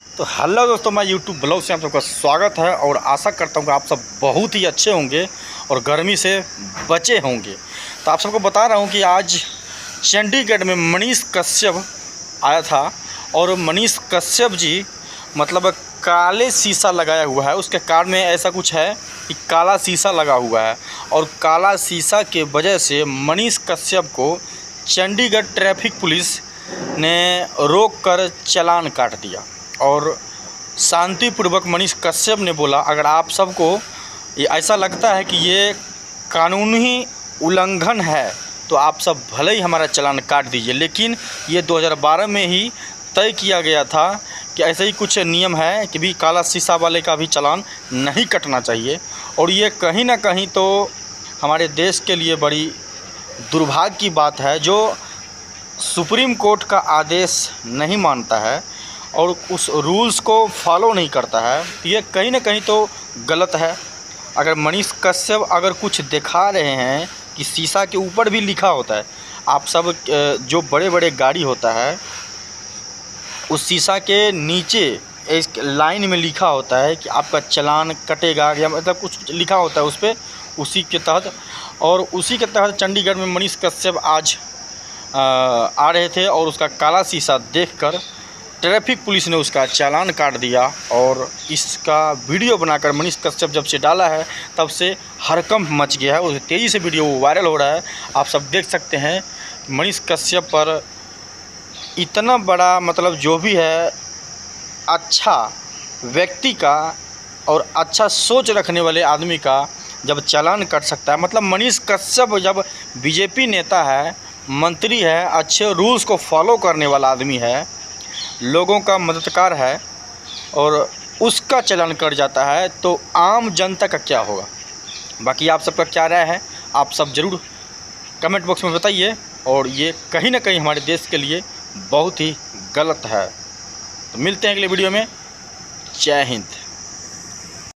तो हेलो दोस्तों, मैं यूट्यूब ब्लॉग से आप सबका स्वागत है और आशा करता हूँ कि आप सब बहुत ही अच्छे होंगे और गर्मी से बचे होंगे। तो आप सबको बता रहा हूँ कि आज चंडीगढ़ में मनीष कश्यप आया था और मनीष कश्यप जी मतलब काले शीशा लगाया हुआ है। उसके कार में ऐसा कुछ है कि काला शीशा लगा हुआ है और काला शीशा के वजह से मनीष कश्यप को चंडीगढ़ ट्रैफिक पुलिस ने रोक कर चालान काट दिया। और शांतिपूर्वक मनीष कश्यप ने बोला, अगर आप सबको ये ऐसा लगता है कि ये कानूनी उल्लंघन है तो आप सब भले ही हमारा चालान काट दीजिए, लेकिन ये 2012 में ही तय किया गया था कि ऐसे ही कुछ नियम है कि भी काला शीशा वाले का भी चालान नहीं कटना चाहिए। और ये कहीं ना कहीं तो हमारे देश के लिए बड़ी दुर्भाग्य की बात है जो सुप्रीम कोर्ट का आदेश नहीं मानता है और उस रूल्स को फॉलो नहीं करता है। ये कहीं ना कहीं तो गलत है। अगर मनीष कश्यप अगर कुछ दिखा रहे हैं कि शीशा के ऊपर भी लिखा होता है, आप सब जो बड़े बड़े गाड़ी होता है उस शीशा के नीचे एक लाइन में लिखा होता है कि आपका चालान कटेगा या मतलब कुछ लिखा होता है उस पर, उसी के तहत। और उसी के तहत चंडीगढ़ में मनीष कश्यप आज आ रहे थे और उसका काला शीशा देखकर ट्रैफिक पुलिस ने उसका चालान काट दिया। और इसका वीडियो बनाकर मनीष कश्यप जब से डाला है तब से हड़कंप मच गया है और तेज़ी से वीडियो वायरल हो रहा है। आप सब देख सकते हैं मनीष कश्यप पर इतना बड़ा मतलब जो भी है अच्छा व्यक्ति का और अच्छा सोच रखने वाले आदमी का जब चालान कट सकता है। मतलब मनीष कश्यप जब बीजेपी नेता है, मंत्री है, अच्छे रूल्स को फॉलो करने वाला आदमी है, लोगों का मददगार है और उसका चालान कट जाता है तो आम जनता का क्या होगा। बाकी आप सबका क्या राय है आप सब ज़रूर कमेंट बॉक्स में बताइए। और ये कहीं ना कहीं हमारे देश के लिए बहुत ही गलत है। तो मिलते हैं अगले वीडियो में। जय हिंद।